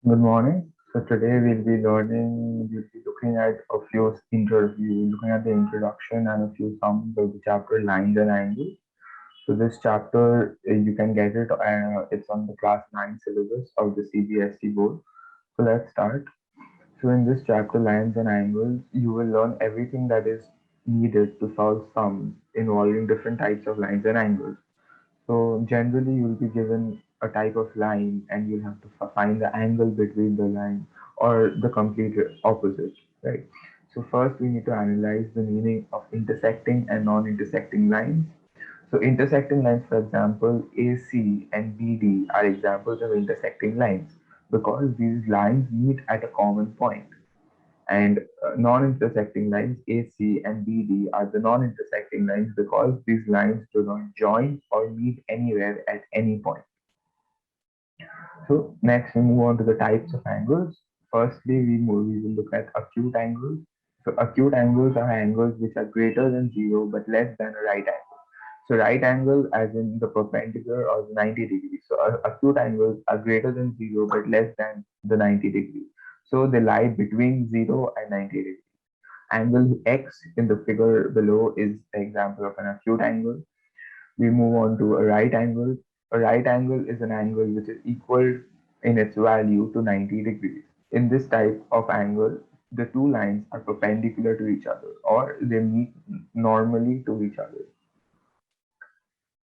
Good morning. So today we'll be looking at looking at the introduction and a few sums of the chapter lines and angles. So this chapter, you can get it, it's on the class 9 syllabus of the CBSE board. So let's start. So in this chapter, lines and angles, you will learn everything that is needed to solve sums involving different types of lines and angles. So generally you'll be given a type of line and you'll have to find the angle between the line or the complete opposite, right? So first we need to analyze the meaning of intersecting and non-intersecting lines. So intersecting lines, for example, AC and BD are examples of intersecting lines because these lines meet at a common point. And non-intersecting lines AC and BD are the non-intersecting lines because these lines do not join or meet anywhere at any point. So next we move on to the types of angles. Firstly, we will look at acute angles. So acute angles are angles which are greater than zero but less than a right angle. So right angle as in the perpendicular or the 90 degrees. So acute angles are greater than zero but less than the 90 degrees. So they lie between 0 and 90 degrees. Angle X in the figure below is an example of an acute angle. We move on to a right angle. A right angle is an angle which is equal in its value to 90 degrees. In this type of angle, the two lines are perpendicular to each other or they meet normally to each other.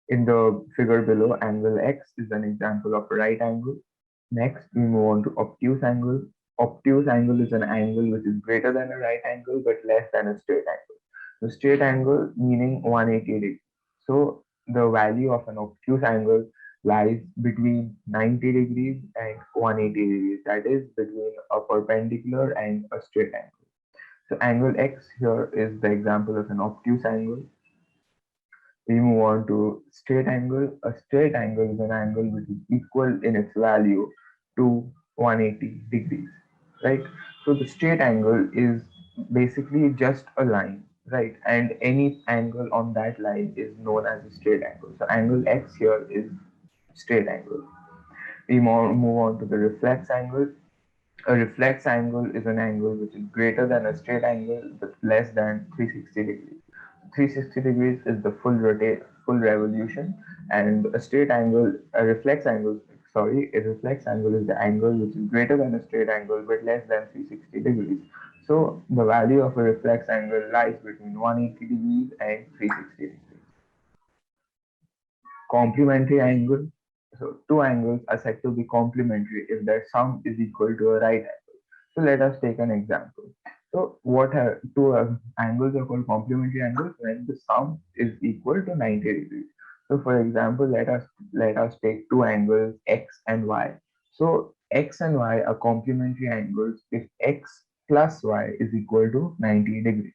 In the figure below, angle X is an example of a right angle. Next, we move on to obtuse angle. Obtuse angle is an angle which is greater than a right angle but less than a straight angle. The straight angle meaning 180 degrees. So the value of an obtuse angle lies between 90 degrees and 180 degrees. That is between a perpendicular and a straight angle. So angle X here is the example of an obtuse angle. We move on to straight angle. A straight angle is an angle which is equal in its value to 180 degrees, right? So the straight angle is basically just a line, right? And any angle on that line is known as a straight angle. So angle X here is straight angle. We move on to the reflex angle. A reflex angle is an angle which is greater than a straight angle but less than 360 degrees. 360 degrees is the full revolution, and a reflex angle is the angle which is greater than a straight angle but less than 360 degrees. So the value of a reflex angle lies between 180 degrees and 360 degrees. Complementary angle. So two angles are said to be complementary if their sum is equal to a right angle. So let us take an example. So what are two angles are called complementary angles when the sum is equal to 90 degrees. So for example, let us take two angles x and y. So x and y are complementary angles if x plus y is equal to 90 degrees.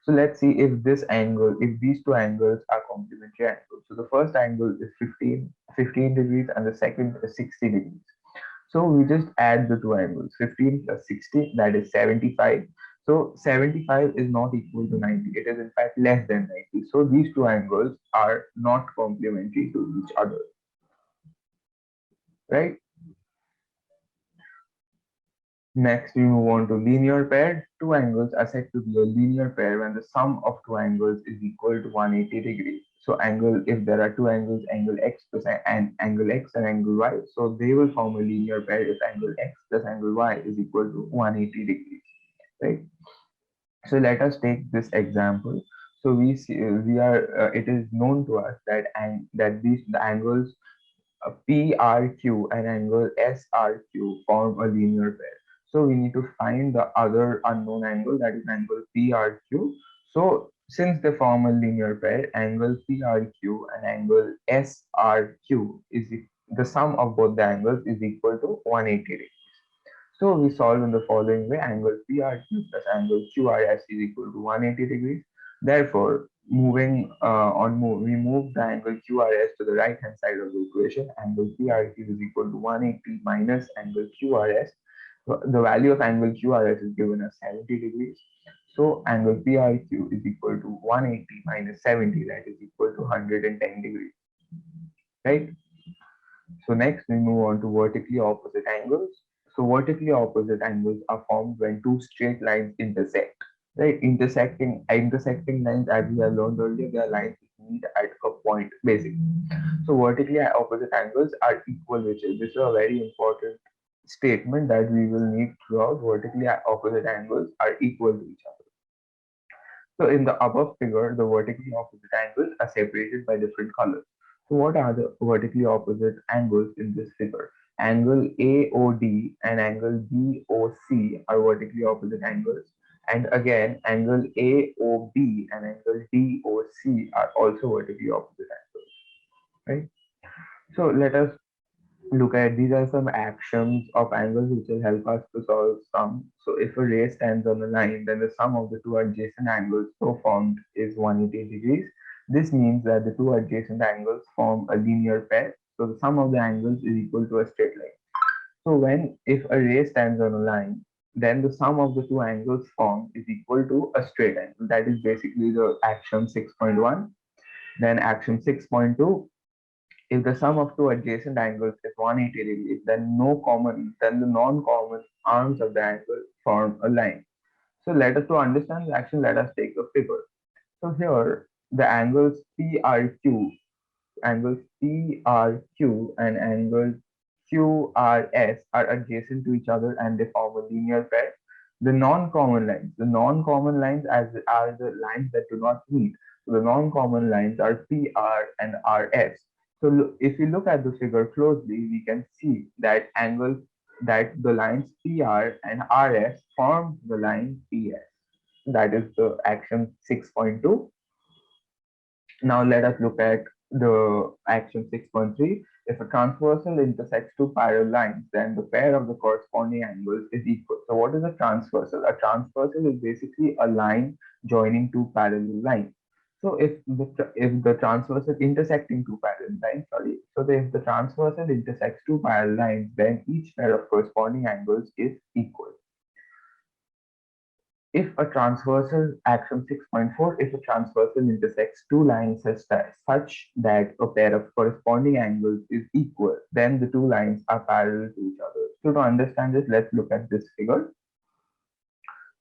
So let's see if these two angles are complementary angles. So the first angle is 15 degrees and the second is 60 degrees. So we just add the two angles, 15 plus 60, that is 75. So 75 is not equal to 90. It is in fact less than 90. So these two angles are not complementary to each other, right? Next, we move on to linear pair. Two angles are said to be a linear pair when the sum of two angles is equal to 180 degrees. So if there are two angles, angle x plus and angle x and angle y, so they will form a linear pair if angle x plus angle y is equal to 180 degrees, right? So let us take this example. So it is known to us that the angles PRQ and angle SRQ form a linear pair. So we need to find the other unknown angle, that is angle PRQ. So since they form a linear pair, angle PRQ and angle SRQ the sum of both the angles is equal to 180 degrees. So we solve in the following way: angle PRQ plus angle QRS is equal to 180 degrees. Therefore, we move the angle QRS to the right hand side of the equation. Angle PRQ is equal to 180 minus angle QRS. So the value of angle QRS is given as 70 degrees. So angle PRQ is equal to 180 minus 70, that is equal to 110 degrees, right? So next we move on to vertically opposite angles. So vertically opposite angles are formed when two straight lines intersect. Right? Intersecting lines, as we have learned earlier, they are lines which meet at a point, basically. So vertically opposite angles are equal, which is this is a very important statement that we will need throughout. Vertically opposite angles are equal to each other. So in the above figure, the vertically opposite angles are separated by different colors. So what are the vertically opposite angles in this figure? Angle AOD and angle BOC are vertically opposite angles. And again, angle AOB and angle DOC are also vertically opposite angles, right? So let us look at these are some actions of angles which will help us to solve sum. So if a ray stands on a line, then the sum of the two adjacent angles so formed is 180 degrees. This means that the two adjacent angles form a linear pair. So the sum of the angles is equal to a straight line. So if a ray stands on a line, then the sum of the two angles formed is equal to a straight angle. That is basically the axiom 6.1. Then axiom 6.2, if the sum of two adjacent angles is 180 degrees, then the non-common arms of the angle form a line. So to understand the action, let us take a figure. So here the angles PRQ and angle QRS are adjacent to each other and they form a linear pair. The non-common lines are the lines that do not meet. So the non-common lines are PR and RS. So if you look at the figure closely, we can see that the lines PR and RS form the line PS. That is the action 6.2. Now let us look at the action 6.3. If a transversal intersects two parallel lines, then the pair of the corresponding angles is equal. So what is a transversal? A transversal is basically a line joining two parallel lines. So if the transversal intersecting two parallel lines, if the transversal intersects two parallel lines, then each pair of corresponding angles is equal. If a transversal, axiom 6.4, if a transversal intersects two lines such that a pair of corresponding angles is equal, then the two lines are parallel to each other. So to understand this, let's look at this figure.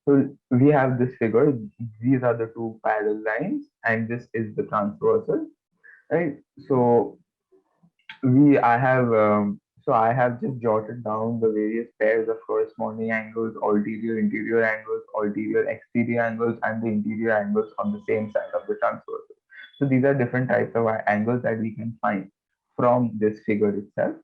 So we have this figure, these are the two parallel lines, and this is the transversal, right? So I have just jotted down the various pairs of corresponding angles, ulterior interior angles, ulterior exterior angles, and the interior angles on the same side of the transversal. So these are different types of angles that we can find from this figure itself.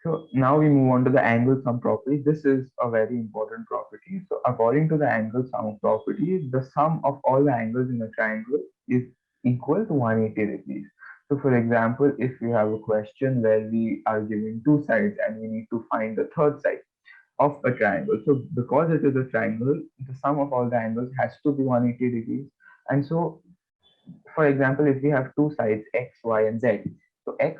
So now we move on to the angle sum property. This is a very important property. So according to the angle sum property, the sum of all the angles in a triangle is equal to 180 degrees. So for example, if we have a question where we are given two sides and we need to find the third side of a triangle. So because it is a triangle, the sum of all the angles has to be 180 degrees. And so, for example, if we have two sides, x, y, and z. So if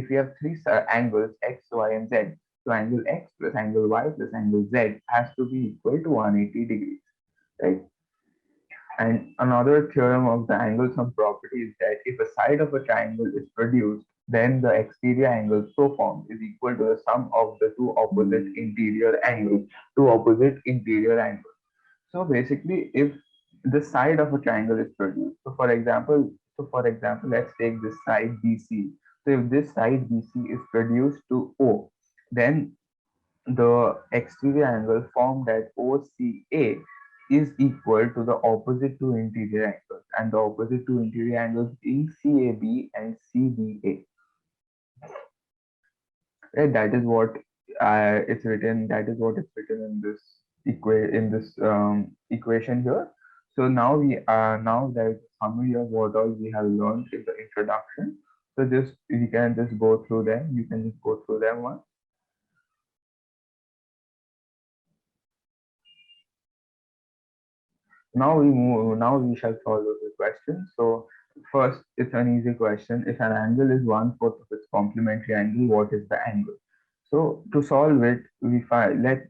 we have three angles, x, y, and z. So angle x plus angle y plus angle z has to be equal to 180 degrees, right? And another theorem of the angle sum property is that if a side of a triangle is produced, then the exterior angle so formed is equal to the sum of the two opposite interior angles. So basically, if the side of a triangle is produced, so for example, let's take this side BC. So if this side BC is produced to O, then the exterior angle formed at OCA is equal to the opposite two interior angles, and the opposite two interior angles being CAB and CBA. Right, that is what it's written. That is what is written in this equation here. So now there is a summary of what all we have learned in the introduction. So you can just go through them. You can just go through them once. Now we shall solve the question. So first, it's an easy question. If an angle is 1/4 of its complementary angle, what is the angle? So to solve it, we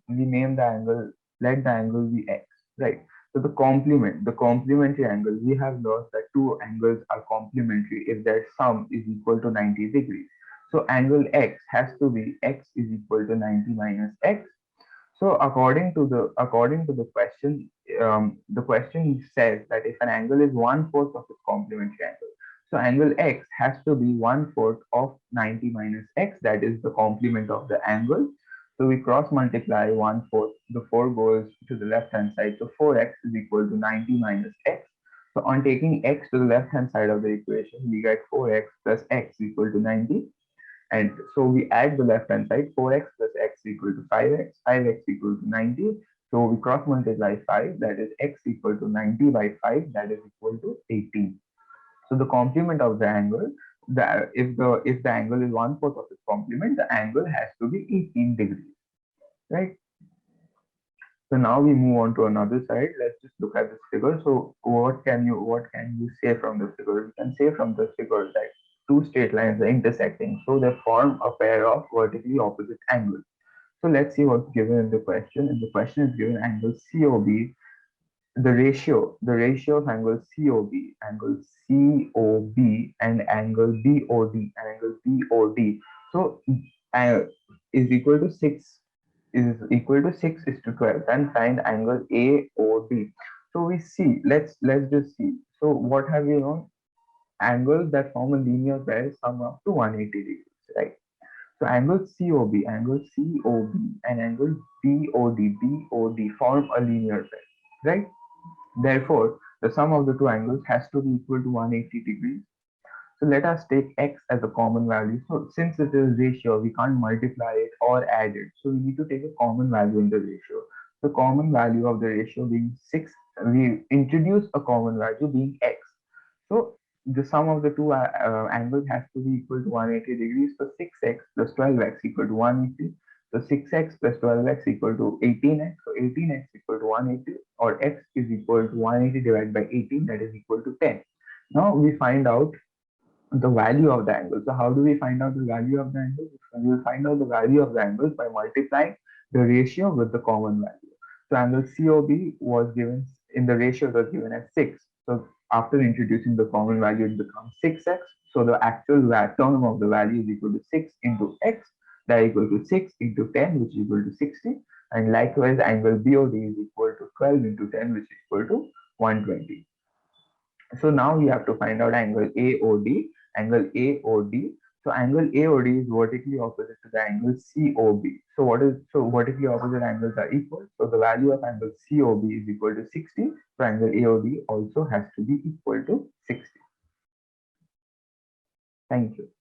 name the angle, let the angle be x, right? So the complementary angle, we have learned that two angles are complementary if their sum is equal to 90 degrees. So angle X has to be X is equal to 90 minus X. So according to the question, the question says that if an angle is 1/4 of its complementary angle, so angle X has to be 1/4 of 90 minus X, that is the complement of the angle. So we cross multiply 1/4. The 4 goes to the left hand side. So 4x is equal to 90 minus X. So on taking X to the left hand side of the equation, we get 4x plus X equal to 90. And so we add the left hand side, 4x plus x equal to 5x, 5x equal to 90. So we cross multiply 5, that is x equal to 90 by 5, that is equal to 18. So the complement of the angle, if the angle is 1/4 of its complement, the angle has to be 18 degrees, right? So now we move on to another side. Let's just look at this figure. So what can you say from the figure? You can say from the figure that two straight lines are intersecting, so they form a pair of vertically opposite angles. So let's see what's given in the question. In the question is given angle COB, the ratio of angle COB and angle BOD. So uh, is equal to 6 is to 12, and find angle AOD. So we see, let's just see. So what have you known? Angles that form a linear pair sum up to 180 degrees, right? So angle COB and angle BOD form a linear pair, right? Therefore, the sum of the two angles has to be equal to 180 degrees. So let us take x as a common value. So since it is ratio, we can't multiply it or add it. So we need to take a common value in the ratio. The common value of the ratio being 6, we introduce a common value being x. So the sum of the two angles has to be equal to 180 degrees. So 6x plus 12x equal to 180. So 6x plus 12x equal to 18x. So 18x equal to 180, or x is equal to 180 divided by 18, that is equal to 10. Now we find out the value of the angle. So how do we find out the value of the angle? We will find out the value of the angle by multiplying the ratio with the common value. So angle COB was given in the ratio, it was given as 6. So after introducing the common value, it becomes 6x. So the actual term of the value is equal to 6 into x, that is equal to 6 into 10, which is equal to 60. And likewise, angle BOD is equal to 12 into 10, which is equal to 120. So now we have to find out angle AOD. Angle AOD. So angle AOD is vertically opposite to the angle COB. So vertically opposite angles are equal. So the value of angle COB is equal to 60. So angle AOD also has to be equal to 60. Thank you.